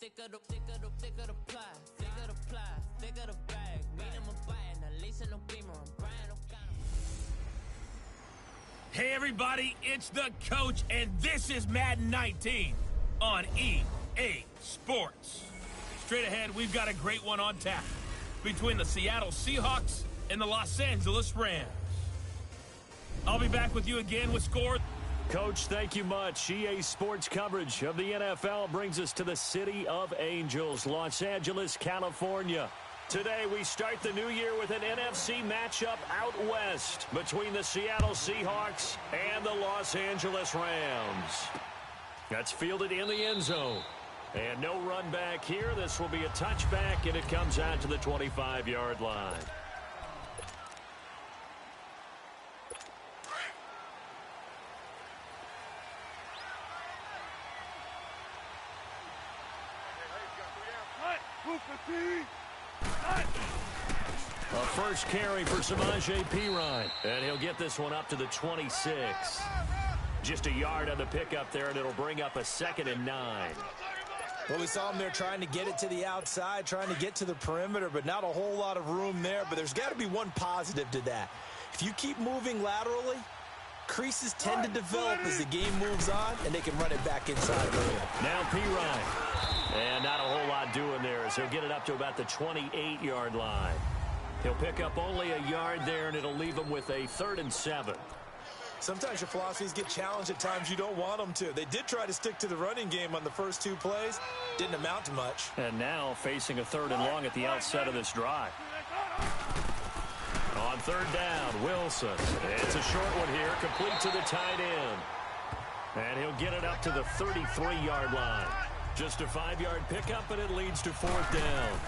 thicker the ply, thicker the ply, thicker the bag. Mean I'm a buy it, at least in no beamer, I'm Brian O'Connor. Hey everybody, it's the coach, and this is Madden 19 on EA Sports. Straight ahead, we've got a great one on tap between the Seattle Seahawks and the Los Angeles Rams. I'll be back with you again with scores. Coach, thank you much. EA Sports coverage of the NFL brings us to the City of Angels, Los Angeles, California. Today, we start the new year with an NFC matchup out west between the Seattle Seahawks and the Los Angeles Rams. That's fielded in the end zone. And no run back here. This will be a touchback, and it comes out to the 25-yard line. A first carry for Samaje Perine, and he'll get this one up to the 26. Just a yard on the pickup there, and it'll bring up a 2nd and 9. Well, we saw him there trying to get it to the outside, trying to get to the perimeter, but not a whole lot of room there. But there's got to be one positive to that. If you keep moving laterally, creases tend to develop as the game moves on, and they can run it back inside the rim. Now Perine. And not a whole lot doing there as he'll get it up to about the 28-yard line. He'll pick up only a yard there, and it'll leave him with a 3rd and 7. Sometimes your philosophies get challenged at times you don't want them to. They did try to stick to the running game on the first 2 plays. Didn't amount to much. And now facing a 3rd and long at the outset of this drive. On 3rd down, Wilson. It's a short one here, complete to the tight end. And he'll get it up to the 33-yard line. Just a 5-yard pickup, and it leads to 4th down.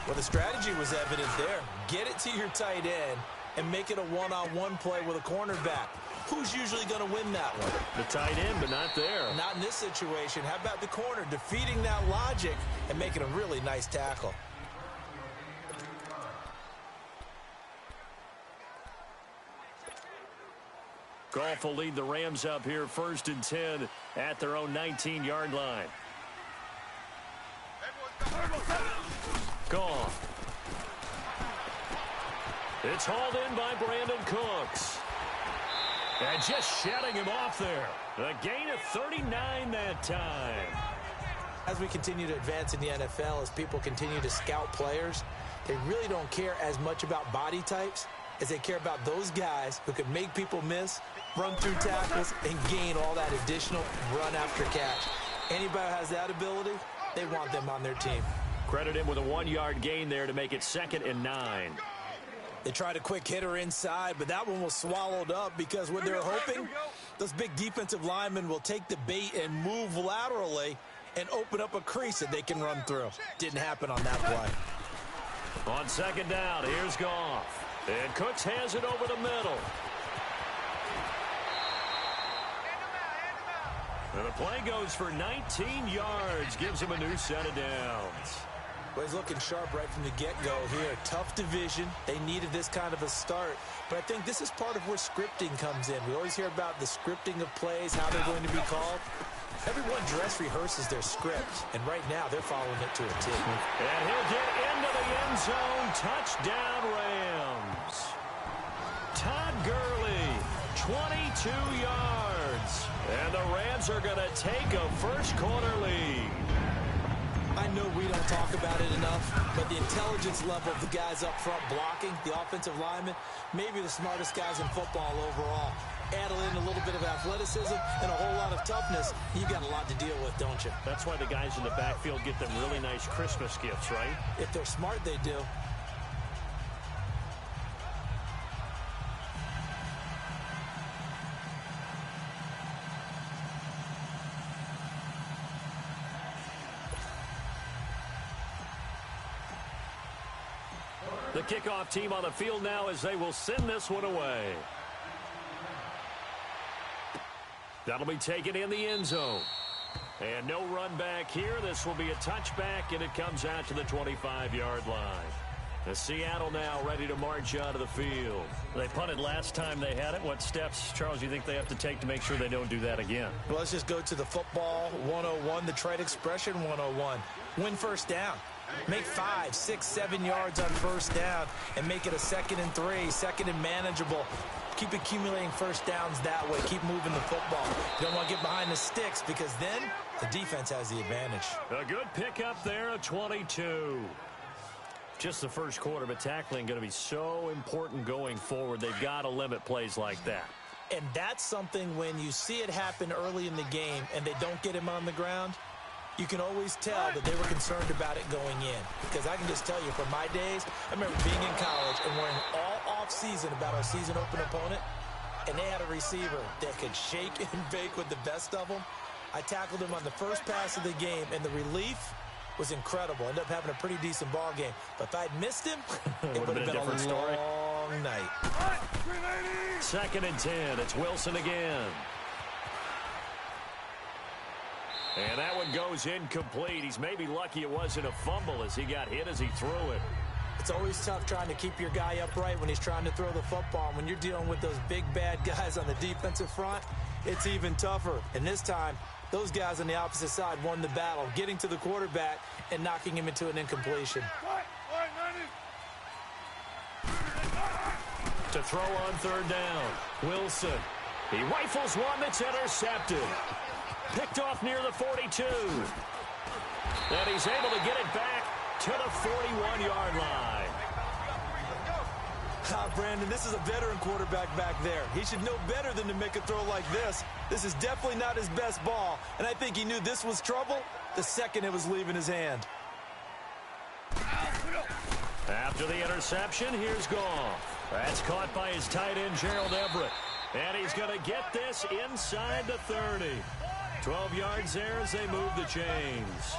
Well, the strategy was evident there. Get it to your tight end and make it a one-on-one play with a cornerback. Who's usually going to win that one? The tight end, but not there. Not in this situation. How about the corner defeating that logic and making a really nice tackle? Goff will lead the Rams up here 1st and 10 at their own 19-yard line. Goff. It's hauled in by Brandon Cooks. And just shutting him off there. A gain of 39 that time. As we continue to advance in the NFL, as people continue to scout players, they really don't care as much about body types as they care about those guys who can make people miss, run through tackles, and gain all that additional run after catch. Anybody who has that ability, they want them on their team. Credit him with a 1-yard gain there to make it 2nd and 9. They tried a quick hitter inside, but that one was swallowed up because what they're hoping, those big defensive linemen will take the bait and move laterally and open up a crease that they can run through. Didn't happen on that play. On 2nd down, here's Goff. And Cooks has it over the middle. And the play goes for 19 yards, gives him a new set of downs. Well, he's looking sharp right from the get-go here. Tough division. They needed this kind of a start. But I think this is part of where scripting comes in. We always hear about the scripting of plays, how they're going to be called. Everyone dress rehearses their script, and right now they're following it to a T. And he'll get into the end zone. Touchdown, Rams. Todd Gurley, 22 yards. And the Rams are going to take a first-quarter lead. I know we don't talk about it enough, but the intelligence level of the guys up front blocking, the offensive linemen, maybe the smartest guys in football overall. Add in a little bit of athleticism and a whole lot of toughness, you got a lot to deal with, don't you? That's why the guys in the backfield get them really nice Christmas gifts, right? If they're smart, they do. The kickoff team on the field now as they will send this one away. That'll be taken in the end zone. And no run back here. This will be a touchback, and it comes out to the 25-yard line. The Seattle now ready to march out of the field. They punted last time they had it. What steps, Charles, you think they have to take to make sure they don't do that again? Well, let's just go to the football 101, the trade expression 101. Win first down. Make 5, 6, 7 yards on first down and make it a 2nd and 3, 2nd and manageable. Keep accumulating first downs that way. Keep moving the football. You don't want to get behind the sticks because then the defense has the advantage. A good pickup there, a 22. Just the first quarter, but tackling going to be so important going forward. They've got to limit plays like that. And that's something when you see it happen early in the game and they don't get him on the ground, you can always tell that they were concerned about it going in. Because I can just tell you, from my days, I remember being in college and worrying all off-season about our season-open opponent, and they had a receiver that could shake and bake with the best of them. I tackled him on the first pass of the game, and the relief was incredible. Ended up having a pretty decent ball game. But if I'd missed him, it would have been a different story. Long night. 2nd and 10. It's Wilson again. And that one goes incomplete. He's maybe lucky it wasn't a fumble as he got hit as he threw it. It's always tough trying to keep your guy upright when he's trying to throw the football. And when you're dealing with those big, bad guys on the defensive front, it's even tougher. And this time, those guys on the opposite side won the battle, getting to the quarterback and knocking him into an incompletion. To throw on 3rd down, Wilson. He rifles one that's intercepted. Picked off near the 42. And he's able to get it back to the 41-yard line. Brandon, this is a veteran quarterback back there. He should know better than to make a throw like this. This is definitely not his best ball, and I think he knew this was trouble the second it was leaving his hand. After the interception, here's Goff. That's caught by his tight end, Gerald Everett. And he's going to get this inside the 30. 12 yards there as they move the chains.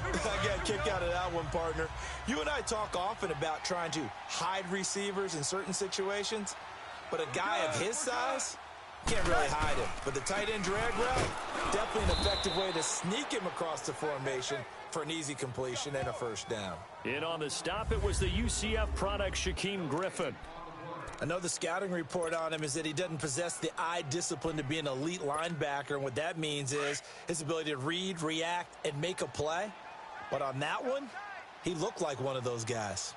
I got a kick out of that one, partner. You and I talk often about trying to hide receivers in certain situations, but a guy of his size can't really hide him. But the tight end drag route, definitely an effective way to sneak him across the formation for an easy completion and a first down. In on the stop, it was the UCF product, Shaquem Griffin. I know the scouting report on him is that he doesn't possess the eye discipline to be an elite linebacker, and what that means is his ability to read, react, and make a play. But on that one, he looked like one of those guys.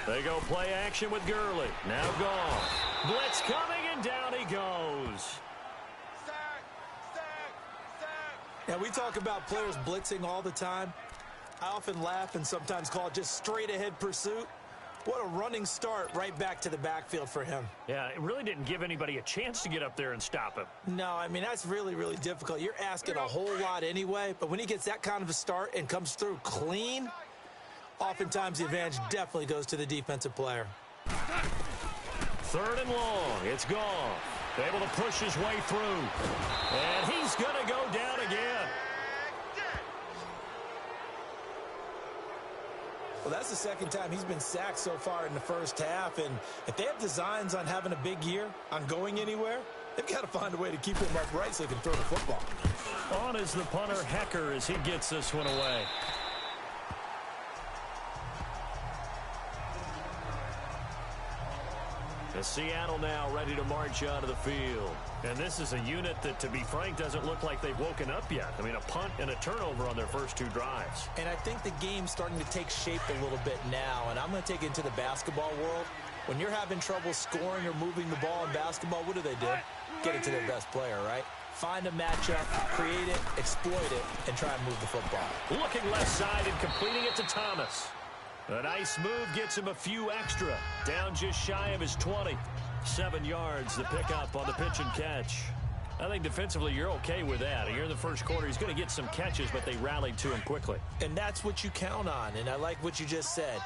They go play action with Gurley. Now Goff. Blitz coming, and down he goes. Now, we talk about players blitzing all the time. I often laugh and sometimes call it just straight-ahead pursuit. What a running start right back to the backfield for him. Yeah, it really didn't give anybody a chance to get up there and stop him. No, I mean, that's really, really difficult. You're asking a whole lot anyway, but when he gets that kind of a start and comes through clean, oftentimes the advantage definitely goes to the defensive player. 3rd and long. It's Goff. Able to push his way through. And he's going to go down again. Well, that's the second time he's been sacked so far in the first half, and if they have designs on having a big year, on going anywhere, they've got to find a way to keep him upright so he can throw the football. On is the punter, Hecker, as he gets this one away. The Seattle now ready to march out of the field. And this is a unit that, to be frank, doesn't look like they've woken up yet. I mean, a punt and a turnover on their first 2 drives. And I think the game's starting to take shape a little bit now, and I'm going to take it into the basketball world. When you're having trouble scoring or moving the ball in basketball, what do? Get it to their best player, right? Find a matchup, create it, exploit it, and try and move the football. Looking left side and completing it to Thomas. A nice move gets him a few extra. Down just shy of his 20. 7 yards, the pickup on the pitch and catch. I think defensively you're okay with that. You're in the first quarter. He's going to get some catches, but they rallied to him quickly. And that's what you count on, and I like what you just said.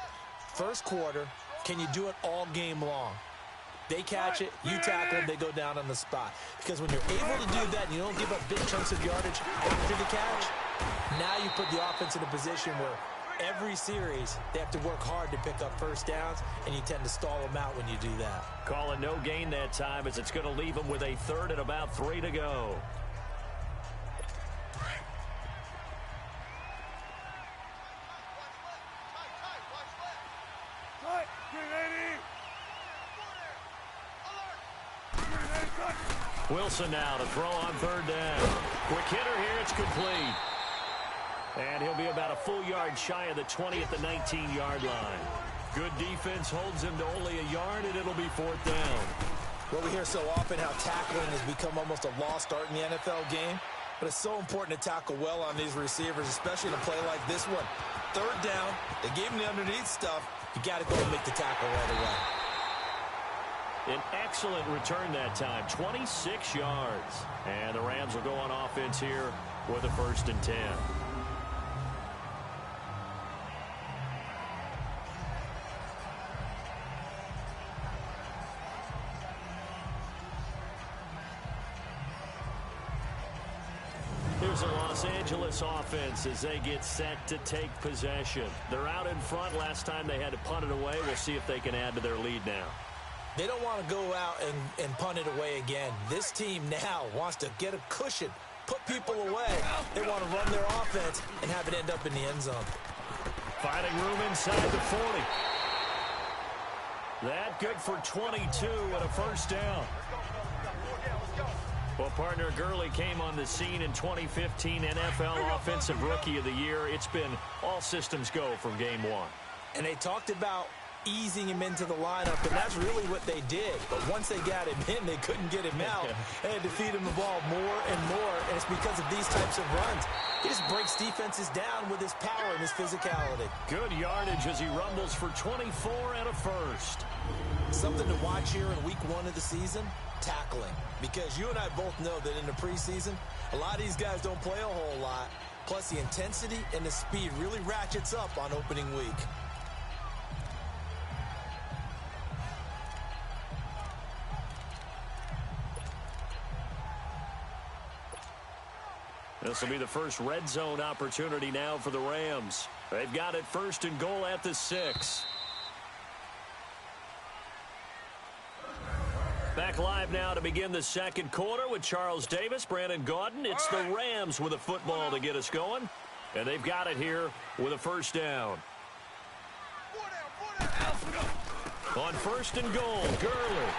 First quarter, can you do it all game long? They catch it, you tackle them, they go down on the spot. Because when you're able to do that and you don't give up big chunks of yardage after the catch, now you put the offense in a position where every series, they have to work hard to pick up first downs, and you tend to stall them out when you do that. Calling no gain that time as it's going to leave them with a 3rd and about 3 to go. Wilson now to throw on third down. Quick hitter here. It's complete. And he'll be about a full yard shy of the 20 at the 19-yard line. Good defense holds him to only a yard, and it'll be fourth down. Well, we hear so often how tackling has become almost a lost art in the NFL game. But it's so important to tackle well on these receivers, especially in a play like this one. Third down, they gave him the underneath stuff. You got to go and make the tackle right away. An excellent return that time, 26 yards. And the Rams will go on offense here with a 1st and 10. Here's a Los Angeles offense as they get set to take possession. They're out in front. Last time they had to punt it away. We'll see if they can add to their lead now. They don't want to go out and punt it away again. This team now wants to get a cushion, put people away. They want to run their offense and have it end up in the end zone. Finding room inside the 40. That good for 22 and a 1st down. Well, partner, Gurley came on the scene in 2015 NFL Offensive Rookie of the Year. It's been all systems go from game one. And they talked about easing him into the lineup, and that's really what they did. But once they got him in, they couldn't get him out. They had to feed him the ball more and more, and it's because of these types of runs. He just breaks defenses down with his power and his physicality. Good yardage as he rumbles for 24 and a 1st. Something to watch here in week 1 of the season, tackling. Because you and I both know that in the preseason, a lot of these guys don't play a whole lot. Plus, the intensity and the speed really ratchets up on opening week. This will be the first red zone opportunity now for the Rams. They've got it 1st and goal at the 6. Back live now to begin the second quarter with Charles Davis, Brandon Gaudin. It's the Rams with a football to get us going. And they've got it here with a 1st down. On 1st and goal, Gurley.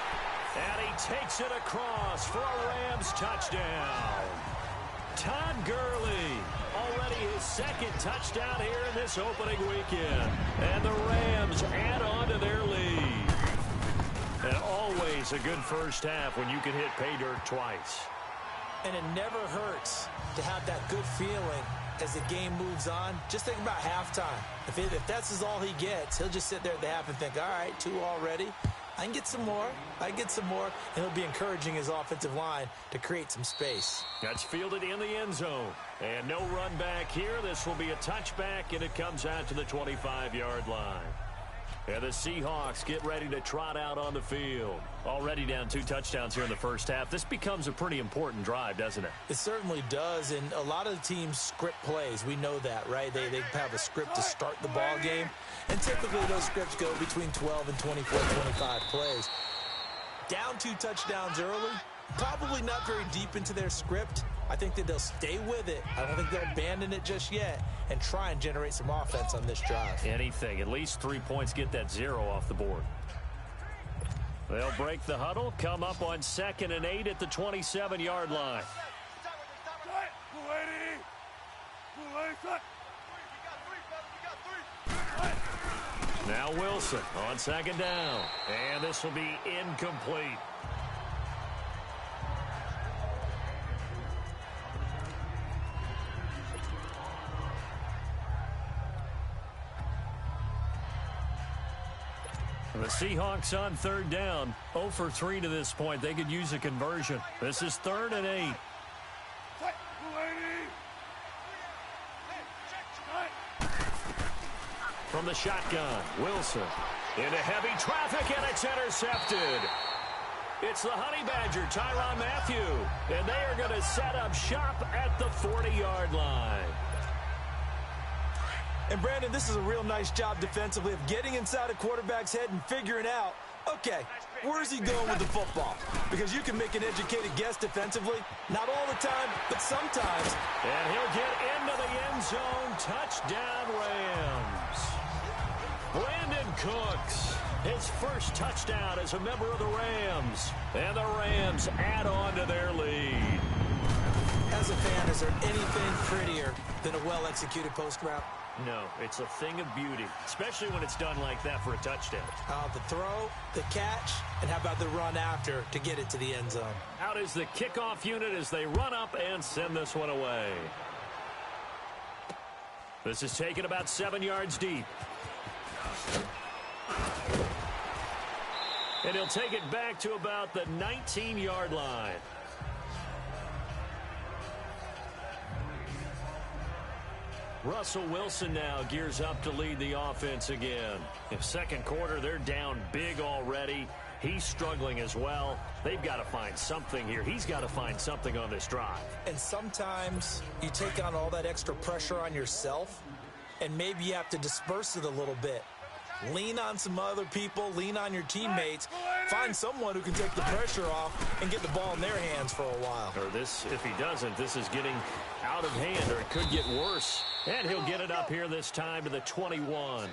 And he takes it across for a Rams touchdown. Todd Gurley, already his 2nd touchdown here in this opening weekend. And the Rams add on to their lead. And always a good first half when you can hit pay dirt twice. And it never hurts to have that good feeling as the game moves on. Just think about halftime. If that's all he gets, he'll just sit there at the half and think, all right, 2 already. I can get some more. I get some more. And he'll be encouraging his offensive line to create some space. That's fielded in the end zone. And no run back here. This will be a touchback, and it comes out to the 25-yard line. And the Seahawks get ready to trot out on the field. Already down 2 touchdowns here in the first half. This becomes a pretty important drive, doesn't it? It certainly does, and a lot of the teams script plays. We know that, right? They have a script to start the ball game, and typically those scripts go between 12 and 24, 25 plays. Down 2 touchdowns early, probably not very deep into their script. I think that they'll stay with it. I don't think they'll abandon it just yet and try and generate some offense on this drive. Anything. At least 3 points, get that 0 off the board. They'll break the huddle, come up on 2nd and 8 at the 27-yard line. Now Wilson on 2nd down. And this will be incomplete. The Seahawks on 3rd down, 0 for 3 to this point. They could use a conversion. This is 3rd and 8. From the shotgun, Wilson into heavy traffic, and it's intercepted. It's the Honey Badger, Tyrann Mathieu, and they are going to set up shop at the 40-yard line. And, Brandon, this is a real nice job defensively of getting inside a quarterback's head and figuring out, okay, where's he going with the football? Because you can make an educated guess defensively. Not all the time, but sometimes. And he'll get into the end zone. Touchdown, Rams. Brandon Cooks his first touchdown as a member of the Rams. And the Rams add on to their lead. As a fan, is there anything prettier than a well-executed post route? No, it's a thing of beauty, especially when it's done like that for a touchdown. The throw, the catch, and how about the run after to get it to the end zone? Out is the kickoff unit as they run up and send this one away. This is taken about 7 yards deep. And he'll take it back to about the 19-yard line. Russell Wilson now gears up to lead the offense again. In second quarter, they're down big already. He's struggling as well. They've got to find something here. He's got to find something on this drive. And sometimes you take on all that extra pressure on yourself, and maybe you have to disperse it a little bit. Lean on some other people, lean on your teammates, find someone who can take the pressure off and get the ball in their hands for a while. Or this, if he doesn't, this is getting out of hand, or it could get worse. And he'll get it up here this time to the 21.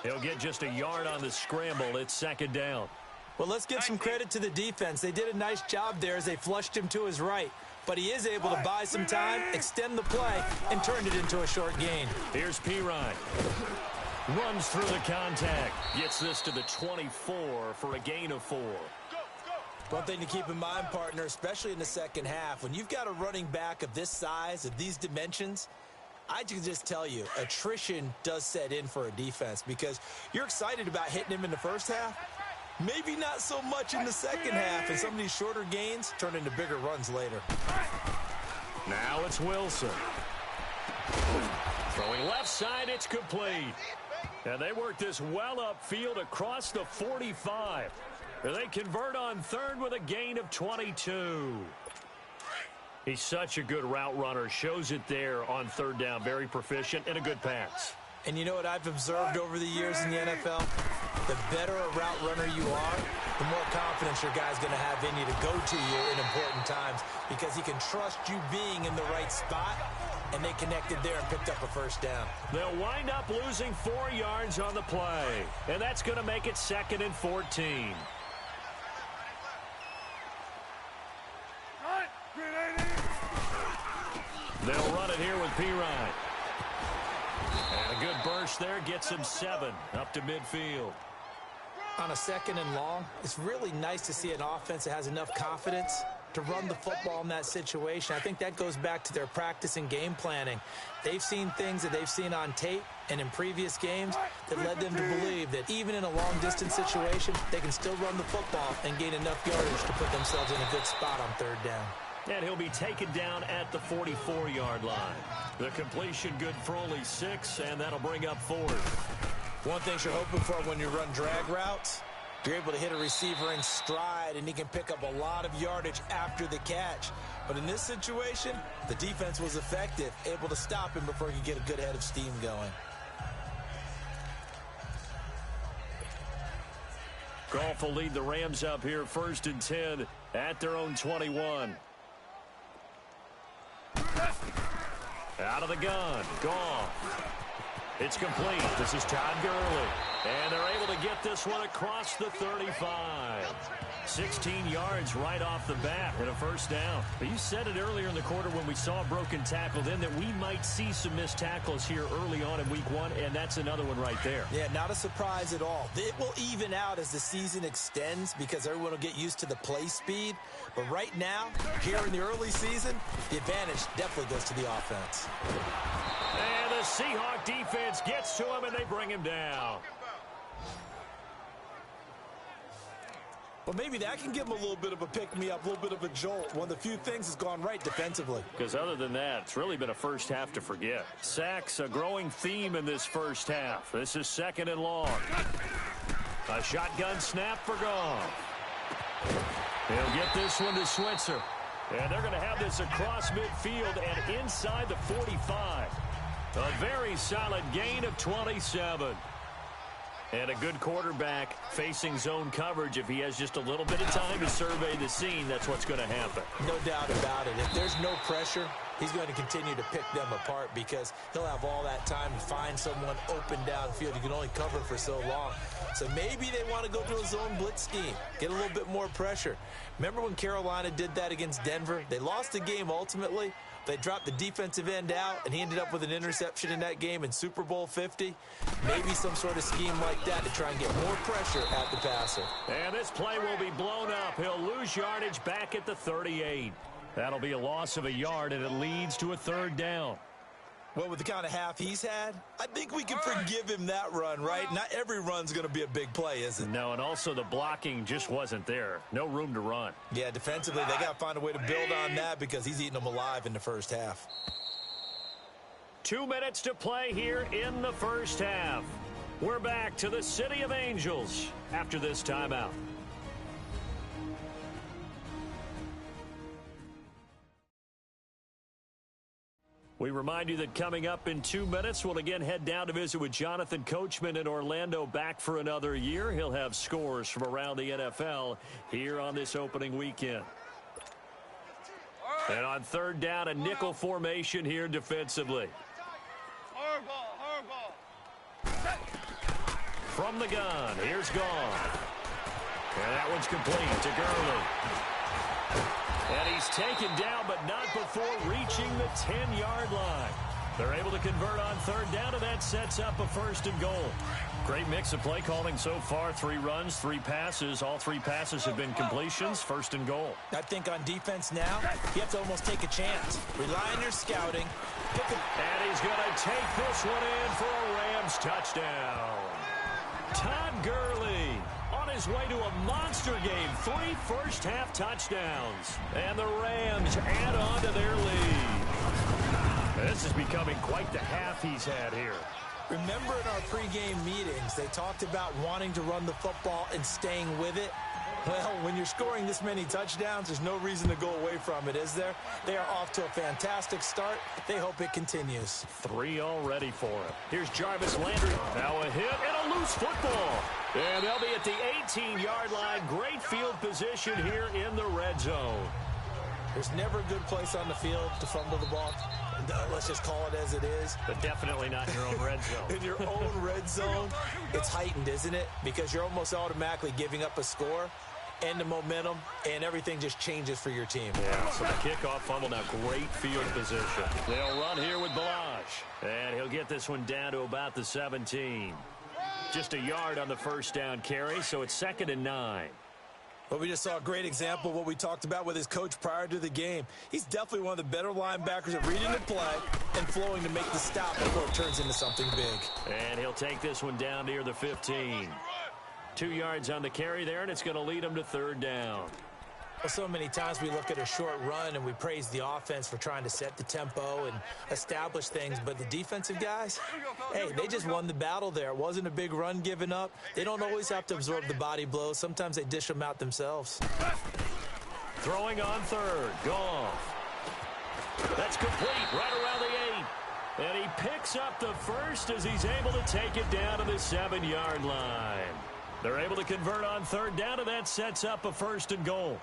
He'll get just a yard on the scramble. It's second down. Well, let's give some credit to the defense. They did a nice job there as they flushed him to his right. But he is able to buy some time, extend the play, and turn it into a short gain. Here's Pirine. Runs through the contact. Gets this to the 24 for a gain of 4. One thing to keep in mind, partner, especially in the second half, when you've got a running back of this size, of these dimensions, I can just tell you, attrition does set in for a defense because you're excited about hitting him in the first half. Maybe not so much in the second half, and some of these shorter gains turn into bigger runs later. Now it's Wilson. Throwing left side, it's complete. And they work this well upfield across the 45. They convert on third with a gain of 22. He's such a good route runner. Shows it there on third down. Very proficient and a good pass. And you know what I've observed over the years in the NFL? The better a route runner you are, the more confidence your guy's going to have in you to go to you in important times because he can trust you being in the right spot, and they connected there and picked up a first down. They'll wind up losing 4 yards on the play, and that's going to make it 2nd and 14. They'll run it here with Pirine. And a good burst there gets him 7 up to midfield. On a 2nd and long, it's really nice to see an offense that has enough confidence to run the football in that situation. I think that goes back to their practice and game planning. They've seen things that they've seen on tape and in previous games that led them to believe that even in a long-distance situation, they can still run the football and gain enough yardage to put themselves in a good spot on third down. And he'll be taken down at the 44-yard line. The completion good for only 6, and that'll bring up 4. One thing you're hoping for when you run drag routes, you're able to hit a receiver in stride, and he can pick up a lot of yardage after the catch. But in this situation, the defense was effective, able to stop him before he could get a good head of steam going. Goff will lead the Rams up here 1st and 10 at their own 21. Out of the gun, Goff. It's complete. This is Todd Gurley. And they're able to get this one across the 35. 16 yards right off the bat and a first down. But you said it earlier in the quarter when we saw a broken tackle then that we might see some missed tackles here early on in week 1, and that's another one right there. Yeah, not a surprise at all. It will even out as the season extends because everyone will get used to the play speed. But right now, here in the early season, the advantage definitely goes to the offense. And the Seahawk defense gets to him, and they bring him down. Well, maybe that can give him a little bit of a pick-me-up, a little bit of a jolt. One of the few things that's gone right defensively. Because other than that, it's really been a first half to forget. Sacks, a growing theme in this first half. This is 2nd and long. A shotgun snap for Goff. He'll get this one to Switzer. And they're going to have this across midfield and inside the 45. A very solid gain of 27. And a good quarterback facing zone coverage. If he has just a little bit of time to survey the scene, that's what's going to happen. No doubt about it. If there's no pressure, he's going to continue to pick them apart because he'll have all that time to find someone open downfield. You can only cover for so long. So maybe they want to go to a zone blitz scheme, get a little bit more pressure. Remember when Carolina did that against Denver? They lost the game ultimately. They dropped the defensive end out, and he ended up with an interception in that game in Super Bowl 50. Maybe some sort of scheme like that to try and get more pressure at the passer. And this play will be blown up. He'll lose yardage back at the 38. That'll be a loss of a yard, and it leads to a third down. Well, with the kind of half he's had, I think we can forgive him that run, right? Not every run's going to be a big play, is it? No, and also the blocking just wasn't there. No room to run. Yeah, defensively, they got to find a way to build on that because he's eating them alive in the first half. 2 minutes to play here in the first half. We're back to the City of Angels after this timeout. We remind you that coming up in 2 minutes, we'll again head down to visit with Jonathan Coachman in Orlando, back for another year. He'll have scores from around the NFL here on this opening weekend. And on third down, a nickel formation here defensively. From the gun, here's Goff. And that one's complete to Gurley. And he's taken down, but not before reaching the 10-yard line. They're able to convert on third down, and that sets up a first and goal. Great mix of play calling so far. 3 runs, 3 passes. All 3 passes have been completions. First and goal. I think on defense now, you have to almost take a chance. Rely on your scouting. And he's going to take this one in for a Rams touchdown. Todd Gurley on his way to a monster game. 3 first-half touchdowns. And the Rams add on to their lead. This is becoming quite the half he's had here. Remember in our pregame meetings, they talked about wanting to run the football and staying with it. Well, when you're scoring this many touchdowns, there's no reason to go away from it, is there? They are off to a fantastic start. They hope it continues. 3 already for him. Here's Jarvis Landry. Now a hit and a loose football. And they'll be at the 18-yard line. Great field position here in the red zone. There's never a good place on the field to fumble the ball. Let's just call it as it is. But definitely not in your own red zone. In your own red zone, it's heightened, isn't it? Because you're almost automatically giving up a score and the momentum, and everything just changes for your team. Yeah, so the kickoff fumble, now great field position. They'll run here with Balaj. And he'll get this one down to about the 17. Just a yard on the first down carry, so it's 2nd and 9. Well, we just saw a great example of what we talked about with his coach prior to the game. He's definitely one of the better linebackers at reading the play and flowing to make the stop before it turns into something big. And he'll take this one down near the 15. 2 yards on the carry there, and it's going to lead him to third down. Well, so many times we look at a short run and we praise the offense for trying to set the tempo and establish things, but the defensive guys, hey, they just won the battle there. It wasn't a big run given up. They don't always have to absorb the body blows. Sometimes they dish them out themselves. Throwing on third, Goff. That's complete, right around the 8. And he picks up the first as he's able to take it down to the 7-yard line. They're able to convert on third down, and that sets up a first and goal.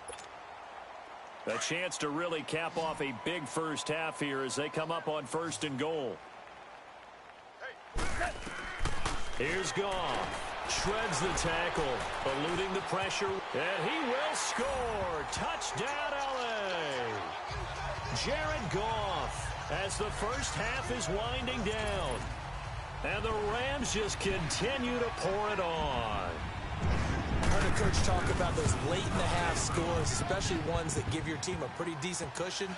A chance to really cap off a big first half here as they come up on first and goal. Here's Goff. Shreds the tackle, eluding the pressure, and he will score. Touchdown, L.A. Jared Goff as the first half is winding down. And the Rams just continue to pour it on. I heard a coach talk about those late-in-the-half scores, especially ones that give your team a pretty decent cushion.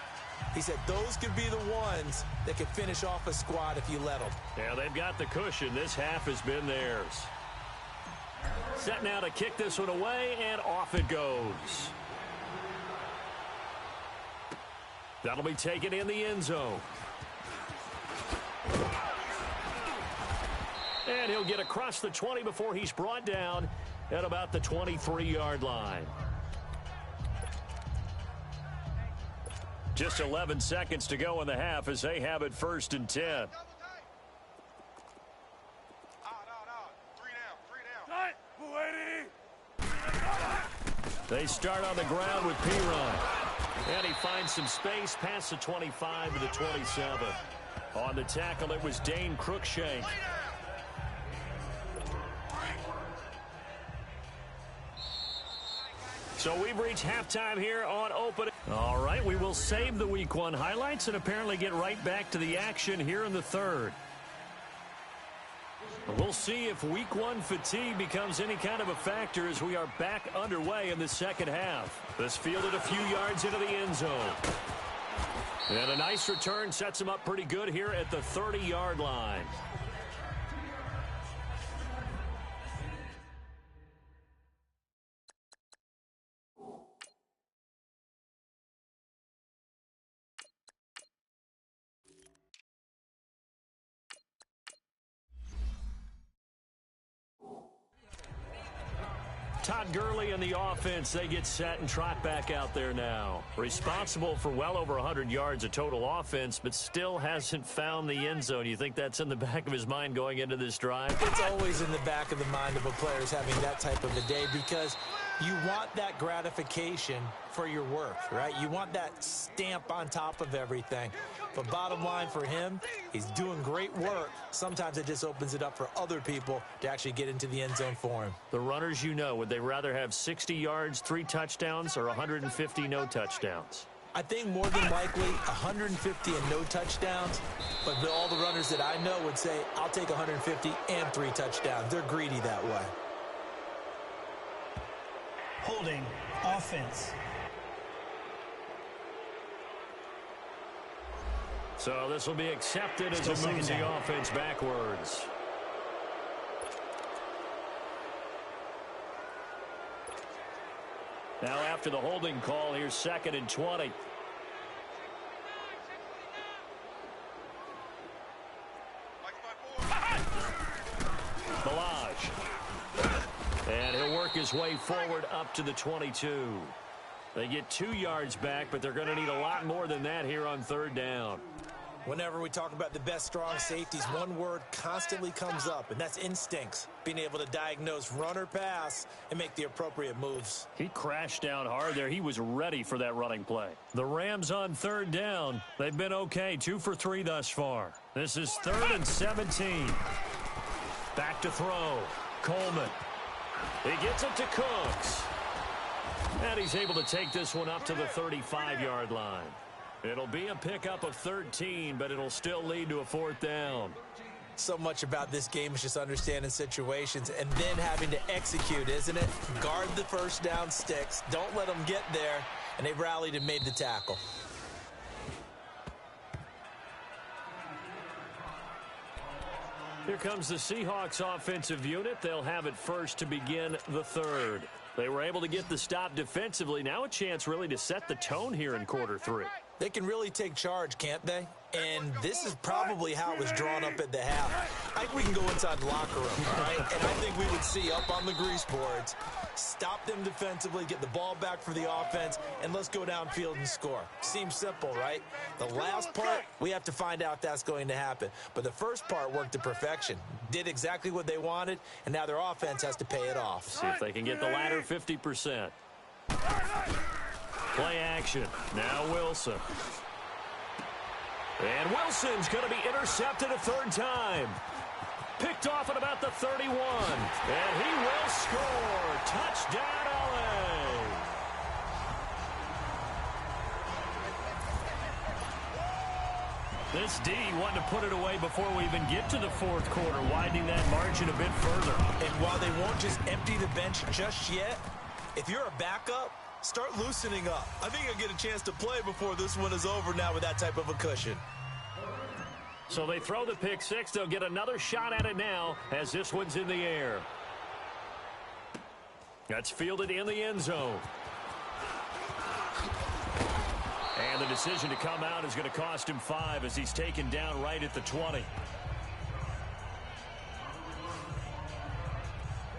He said those could be the ones that could finish off a squad if you let them. Yeah, they've got the cushion. This half has been theirs. Set now to kick this one away, and off it goes. That'll be taken in the end zone. And he'll get across the 20 before he's brought down at about the 23-yard line. Just 11 seconds to go in the half as they have it 1st and 10. They start on the ground with P-Run. And he finds some space past the 25 to the 27. On the tackle, it was Dane Cruikshank. So we've reached halftime here on opening. All right, we will save the Week 1 highlights and apparently get right back to the action here in the third. We'll see if Week 1 fatigue becomes any kind of a factor as we are back underway in the second half. This fielded a few yards into the end zone. And a nice return sets him up pretty good here at the 30-yard line. Todd Gurley and the offense, they get set and trot back out there now. Responsible for well over 100 yards of total offense, but still hasn't found the end zone. You think that's in the back of his mind going into this drive? It's always in the back of the mind of a player having that type of a day because you want that gratification for your work, right? You want that stamp on top of everything. But bottom line for him, he's doing great work. Sometimes it just opens it up for other people to actually get into the end zone for him. The runners, you know, would they rather have 60 yards, 3 touchdowns, or 150 no touchdowns? I think more than likely 150 and no touchdowns, but all the runners that I know would say, I'll take 150 and 3 touchdowns. They're greedy that way. Holding offense. So this will be accepted as it moves the offense backwards. Now after the holding call, here's 2nd and 20. Balaj. And he'll work his way forward up to the 22. They get 2 yards back, but they're going to need a lot more than that here on 3rd down. Whenever we talk about the best strong safeties, one word constantly comes up, and that's instincts. Being able to diagnose run or pass and make the appropriate moves. He crashed down hard there. He was ready for that running play. The Rams on 3rd down. They've been okay, 2 for 3 thus far. This is 3rd and 17. Back to throw. Coleman. He gets it to Cooks. And he's able to take this one up to the 35-yard line. It'll be a pickup of 13, but it'll still lead to a 4th down. So much about this game is just understanding situations and then having to execute, isn't it? Guard the first down sticks. Don't let them get there. And they rallied and made the tackle. Here comes the Seahawks offensive unit. They'll have it first to begin the 3rd. They were able to get the stop defensively. Now a chance really to set the tone here in quarter 3. They can really take charge, can't they? And this is probably how it was drawn up at the half. I think we can go inside the locker room, all right? And I think we would see up on the grease boards, stop them defensively, get the ball back for the offense, and let's go downfield and score. Seems simple, right? The last part, we have to find out if that's going to happen. But the first part worked to perfection. Did exactly what they wanted, and now their offense has to pay it off. See if they can get the latter 50%. Play action. Now Wilson. And Wilson's going to be intercepted a 3rd time. Picked off at about the 31. And he will score. Touchdown, LA. This D wanted to put it away before we even get to the 4th quarter, widening that margin a bit further. And while they won't just empty the bench just yet, if you're a backup, start loosening up. I think you'll get a chance to play before this one is over now with that type of a cushion. So they throw the pick 6. They'll get another shot at it now as this one's in the air. That's fielded in the end zone. And the decision to come out is going to cost him 5 as he's taken down right at the 20.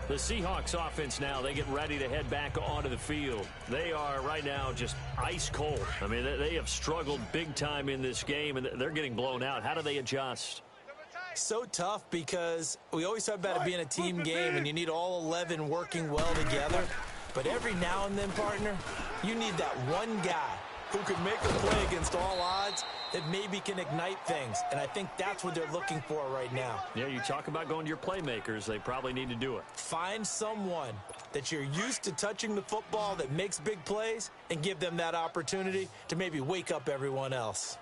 The Seahawks offense now, they get ready to head back onto the field. They are right now just ice cold. I mean, they have struggled big time in this game, and they're getting blown out. How do they adjust? So tough because we always talk about it being a team game, and you need all 11 working well together. But every now and then, partner, you need that one guy who can make a play against all odds that maybe can ignite things. And I think that's what they're looking for right now. Yeah, you talk about going to your playmakers. They probably need to do it. Find someone that you're used to touching the football that makes big plays and give them that opportunity to maybe wake up everyone else.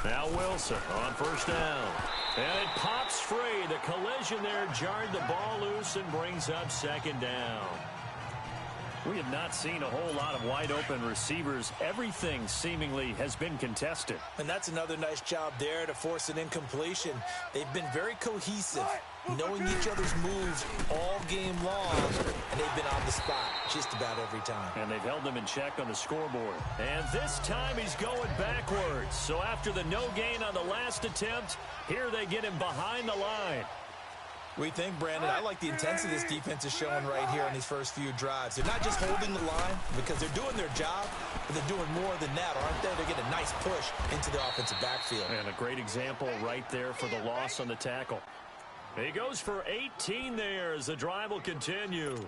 Now Wilson on first down. And it pops free. The collision there jarred the ball loose and brings up second down. We have not seen a whole lot of wide-open receivers. Everything seemingly has been contested. And that's another nice job there to force an incompletion. They've been very cohesive, knowing each other's moves all game long, and they've been on the spot just about every time. And they've held them in check on the scoreboard. And this time he's going backwards. So after the no gain on the last attempt, here they get him behind the line. We think, Brandon, I like the intensity this defense is showing right here on these first few drives. They're not just holding the line because they're doing their job, but they're doing more than that, aren't they? They're getting a nice push into the offensive backfield. And a great example right there for the loss on the tackle. He goes for 18 there as the drive will continue.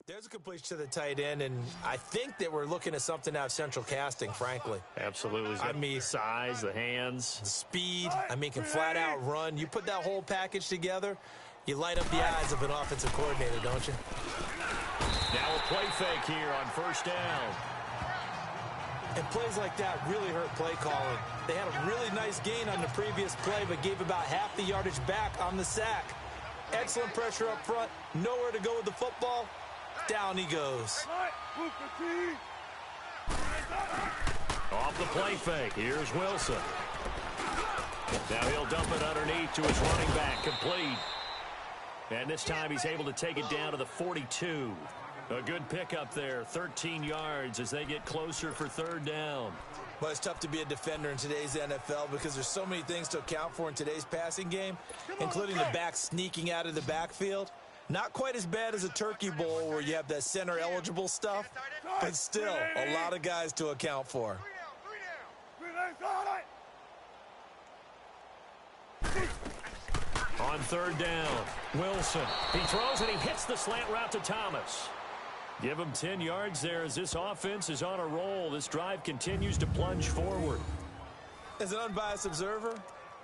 There's a completion to the tight end, and I think that we're looking at something out of central casting, frankly. Absolutely. He's got the size, the hands. The speed. I mean, can flat out run. You put that whole package together, you light up the eyes of an offensive coordinator, don't you? Now a play fake here on first down. And plays like that really hurt play calling. They had a really nice gain on the previous play, but gave about half the yardage back on the sack. Excellent pressure up front. Nowhere to go with the football. Down he goes. Off the play fake. Here's Wilson. Now he'll dump it underneath to his running back. Complete. And this time he's able to take it down to the 42. A good pickup there. 13 yards as they get closer for third down. Well, it's tough to be a defender in today's NFL because there's so many things to account for in today's passing game, including the back sneaking out of the backfield. Not quite as bad as a turkey bowl where you have that center-eligible stuff, but still a lot of guys to account for. On third down, Wilson. He throws and he hits the slant route to Thomas. Give him 10 yards there as this offense is on a roll. This drive continues to plunge forward. As an unbiased observer,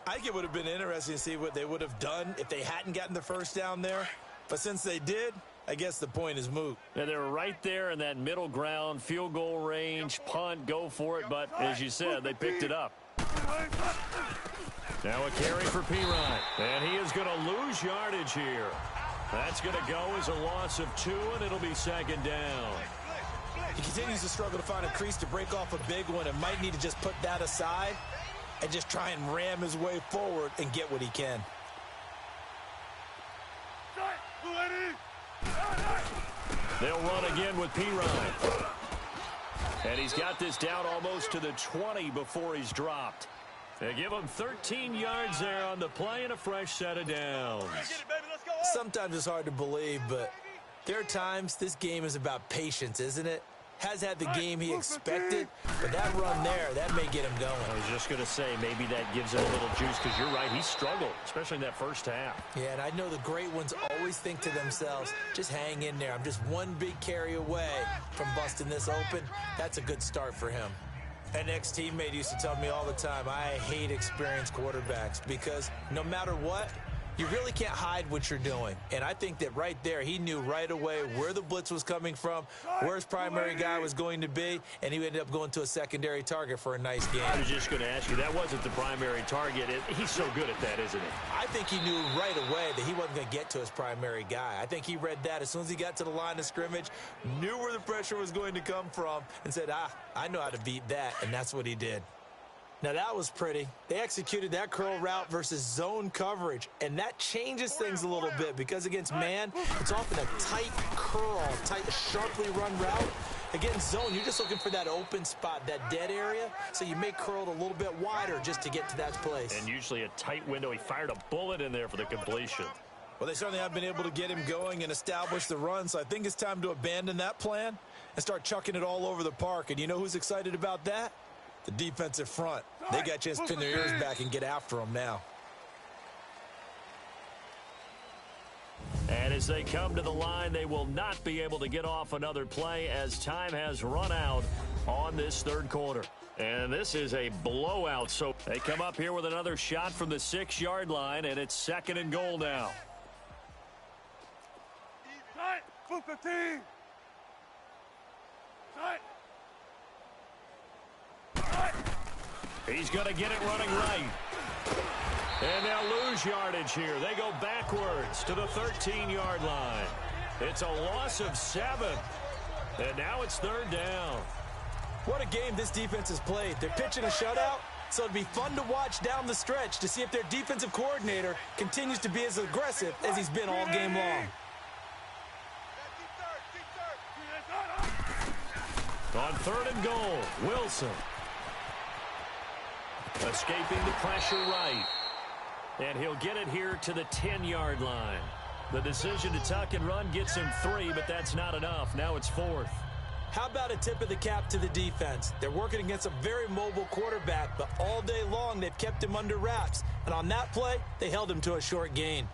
I think it would have been interesting to see what they would have done if they hadn't gotten the first down there. But since they did, I guess the point is moot. Yeah, they were right there in that middle ground, field goal range, punt, go for it. But as you said, they picked it up. Now a carry for Pirine. And he is going to lose yardage here. That's going to go as a loss of 2, and it'll be second down. He continues to struggle to find a crease to break off a big one and might need to just put that aside and just try and ram his way forward and get what he can. They'll run again with Pirine. And he's got this down almost to the 20 before he's dropped. They give him 13 yards there on the play and a fresh set of downs. Sometimes it's hard to believe, but there are times this game is about patience, isn't it? Has had the game he expected, but that run there, that may get him going. I was just going to say, maybe that gives him a little juice, because you're right, he struggled, especially in that first half. Yeah, and I know the great ones always think to themselves, just hang in there. I'm just one big carry away from busting this open. That's a good start for him. An ex-teammate used to tell me all the time, I hate experienced quarterbacks because no matter what, you really can't hide what you're doing. And I think that right there, he knew right away where the blitz was coming from, where his primary guy was going to be, and he ended up going to a secondary target for a nice game. I was just going to ask you, that wasn't the primary target. He's so good at that, isn't he? I think he knew right away that he wasn't going to get to his primary guy. I think he read that as soon as he got to the line of scrimmage, knew where the pressure was going to come from, and said, I know how to beat that, and that's what he did. Now, that was pretty. They executed that curl route versus zone coverage, and that changes things a little bit because against man, it's often a tight curl, tight, sharply run route. Against zone, you're just looking for that open spot, that dead area, so you may curl it a little bit wider just to get to that place. And usually a tight window. He fired a bullet in there for the completion. Well, they certainly have been able to get him going and establish the run, so I think it's time to abandon that plan and start chucking it all over the park. And you know who's excited about that? The defensive front. They got a chance to pin their ears back and get after them now. And as they come to the line, they will not be able to get off another play as time has run out on this third quarter. And this is a blowout. So they come up here with another shot from the 6-yard line, and it's second and goal now. He's going to get it running right. And they'll lose yardage here. They go backwards to the 13-yard line. It's a loss of 7. And now it's third down. What a game this defense has played. They're pitching a shutout, so it'd be fun to watch down the stretch to see if their defensive coordinator continues to be as aggressive as he's been all game long. On third and goal, Wilson. Escaping the pressure right. And he'll get it here to the 10-yard line. The decision to tuck and run gets him 3, but that's not enough. Now it's 4th. How about a tip of the cap to the defense? They're working against a very mobile quarterback, but all day long they've kept him under wraps. And on that play, they held him to a short gain.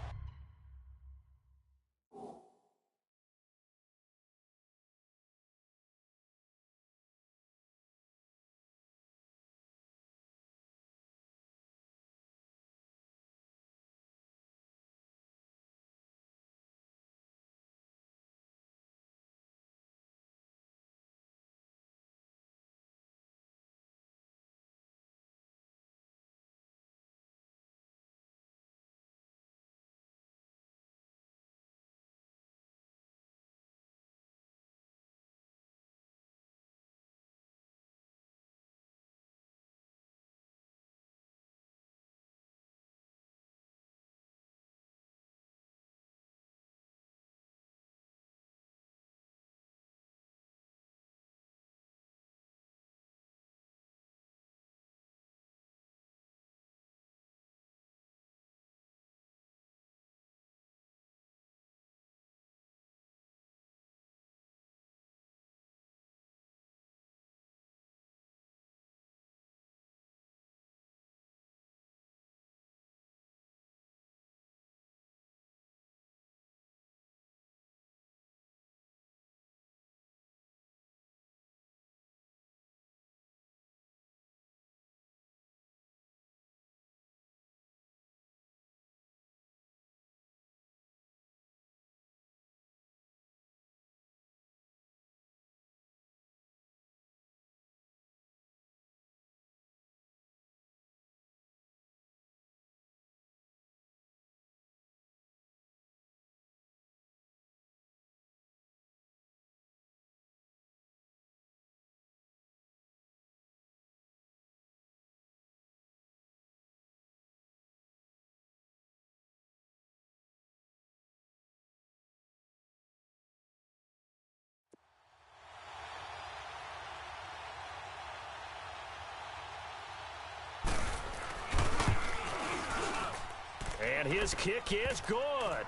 And his kick is good.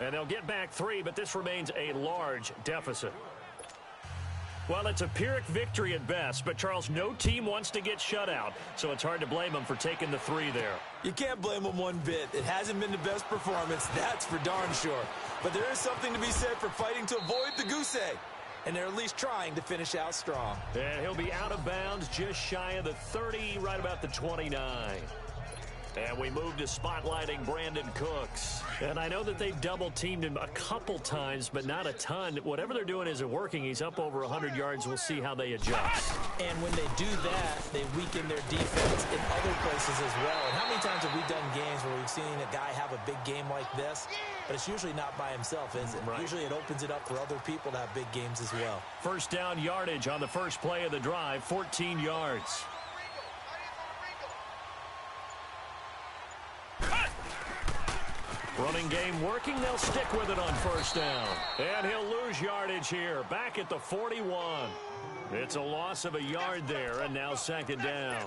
And they'll get back 3, but this remains a large deficit. Well, it's a Pyrrhic victory at best, but, Charles, no team wants to get shut out, so it's hard to blame them for taking the 3 there. You can't blame them one bit. It hasn't been the best performance, that's for darn sure. But there is something to be said for fighting to avoid the goose egg, and they're at least trying to finish out strong. And he'll be out of bounds just shy of the 30, right about the 29. And we move to spotlighting Brandon Cooks. And I know that they've double-teamed him a couple times, but not a ton. Whatever they're doing isn't working. He's up over 100 yards. We'll see how they adjust. And when they do that, they weaken their defense in other places as well. And how many times have we done games where we've seen a guy have a big game like this? But it's usually not by himself, is it? Right. Usually it opens it up for other people to have big games as well. First down yardage on the first play of the drive, 14 yards. Running game working. They'll stick with it on first down. And he'll lose yardage here. Back at the 41. It's a loss of a yard there, and now second down.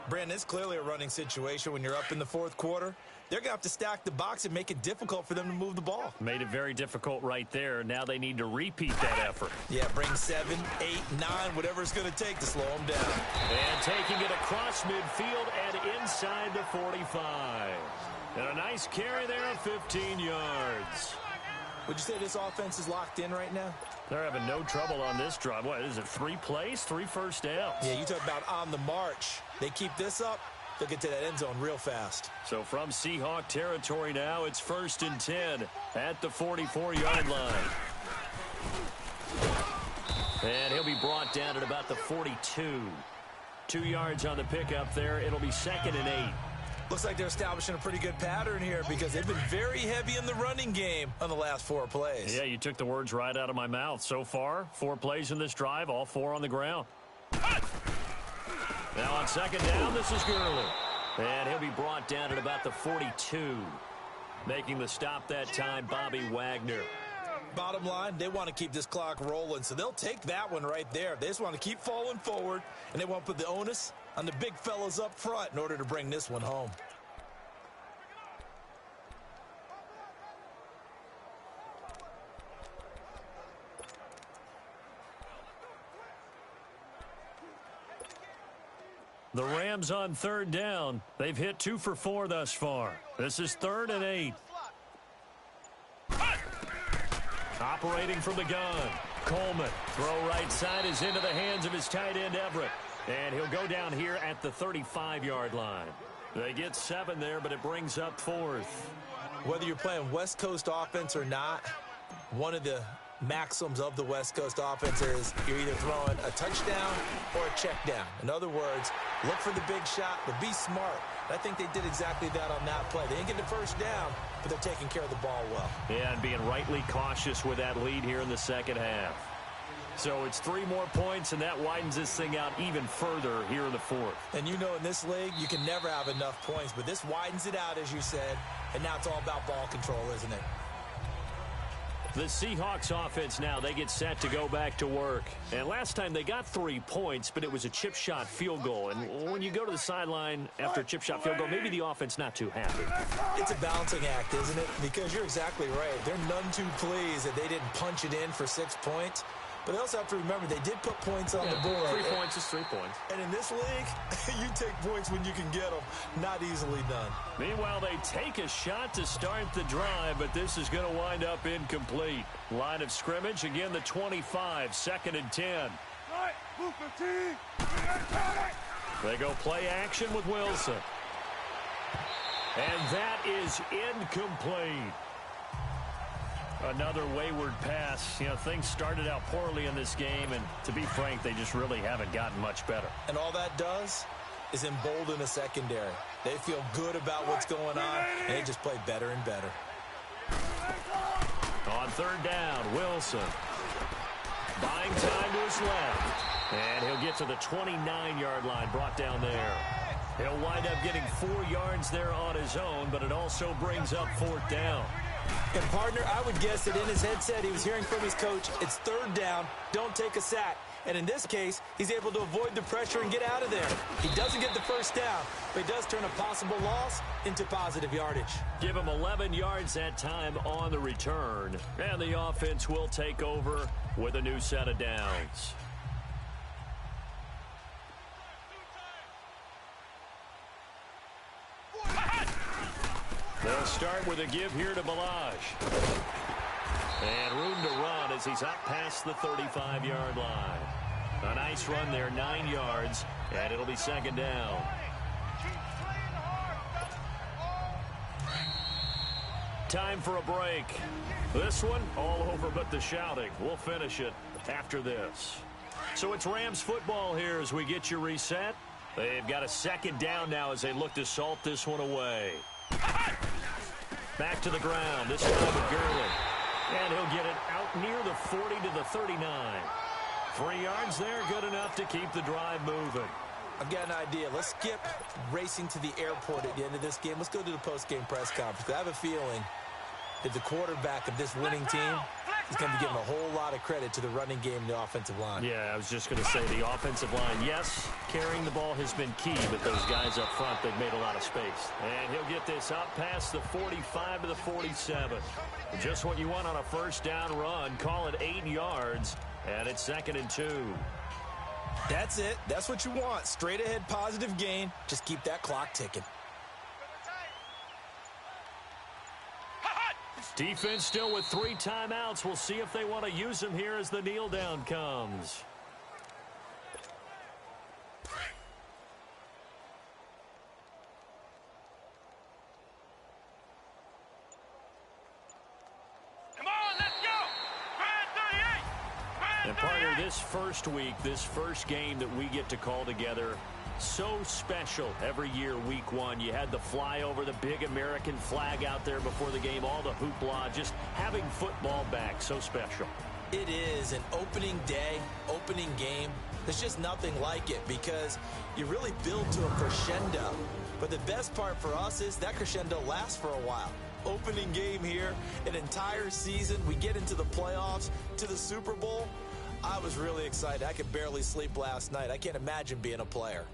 Brandon, it's clearly a running situation when you're up in the fourth quarter. They're going to have to stack the box and make it difficult for them to move the ball. Made it very difficult right there. Now they need to repeat that effort. Yeah, bring 7, 8, 9, whatever it's going to take to slow them down. And taking it across midfield and inside the 45. And a nice carry there of 15 yards. Would you say this offense is locked in right now? They're having no trouble on this drive. What is it, 3 plays, 3 first downs? Yeah, you talk about on the march. They keep this up, they'll get to that end zone real fast. So from Seahawk territory now, it's 1st and 10 at the 44-yard line. And he'll be brought down at about the 42. 2 yards on the pickup there. It'll be 2nd and 8. Looks like they're establishing a pretty good pattern here because they've been very heavy in the running game on the last 4 plays. Yeah, you took the words right out of my mouth. So far, 4 plays in this drive, all 4 on the ground. Now on second down, this is Gurley. And he'll be brought down at about the 42. Making the stop that time, Bobby Wagner. Bottom line, they want to keep this clock rolling, so they'll take that one right there. They just want to keep falling forward, and they want to put the onus on the big fellas up front in order to bring this one home. The Rams on third down. They've hit 2 for 4 thus far. This is 3rd and 8. Operating from the gun. Coleman. Throw right side is into the hands of his tight end, Everett. And he'll go down here at the 35-yard line. They get 7 there, but it brings up 4th. Whether you're playing West Coast offense or not, one of the maxims of the West Coast offense is you're either throwing a touchdown or a check down. In other words, look for the big shot, but be smart. I think they did exactly that on that play. They didn't get the first down, but they're taking care of the ball well. Yeah, and being rightly cautious with that lead here in the second half. So it's 3 more points, and that widens this thing out even further here in the 4th. And you know in this league, you can never have enough points, but this widens it out, as you said, and now it's all about ball control, isn't it? The Seahawks offense now, they get set to go back to work. And last time they got 3 points, but it was a chip shot field goal. And when you go to the sideline after a chip shot field goal, maybe the offense not too happy. It's a balancing act, isn't it? Because you're exactly right. They're none too pleased that they didn't punch it in for 6 points. But they also have to remember they did put points on the board. 3 points is 3 points. And in this league, you take points when you can get them. Not easily done. Meanwhile, they take a shot to start the drive, but this is going to wind up incomplete. Line of scrimmage, again, the 25, 2nd and 10. They go play action with Wilson. And that is incomplete. Another wayward pass. You know, things started out poorly in this game, and to be frank, they just really haven't gotten much better. And all that does is embolden a secondary. They feel good about what's going on, and they just play better and better. On third down, Wilson. Buying time to his left. And he'll get to the 29-yard line, brought down there. He'll wind up getting 4 yards there on his own, but it also brings up 4th down. And, partner, I would guess that in his headset he was hearing from his coach, it's 3rd down, don't take a sack. And in this case, he's able to avoid the pressure and get out of there. He doesn't get the first down, but he does turn a possible loss into positive yardage. Give him 11 yards that time on the return. And the offense will take over with a new set of downs. They'll start with a give here to Balaj. And room to run as he's up past the 35-yard line. A nice run there, 9 yards, and it'll be second down. Time for a break. This one, all over but the shouting. We'll finish it after this. So it's Rams football here as we get you reset. They've got a second down now as they look to salt this one away. Back to the ground, this time with Gurley. And he'll get it out near the 40 to the 39. 3 yards there, good enough to keep the drive moving. I've got an idea. Let's skip racing to the airport at the end of this game. Let's go to the post-game press conference. I have a feeling that the quarterback of this winning team is going to be giving a whole lot of credit to the running game and the offensive line. Yeah, I was just going to say the offensive line, yes, carrying the ball has been key, but those guys up front, they've made a lot of space. And he'll get this up past the 45 to the 47. Just what you want on a first down run. Call it 8 yards, and it's 2nd and 2. That's it. That's what you want. Straight ahead positive gain. Just keep that clock ticking. Defense still with 3 timeouts. We'll see if they want to use them here as the kneel down comes. Come on, let's go! Brad 38! And partner, this first week, this first game that we get to call together, so special every year, week 1. You had the flyover, the big American flag out there before the game, all the hoopla, just having football back, so special. It is an opening day, opening game. There's just nothing like it because you really build to a crescendo. But the best part for us is that crescendo lasts for a while. Opening game here, an entire season. We get into the playoffs, to the Super Bowl. I was really excited. I could barely sleep last night. I can't imagine being a player.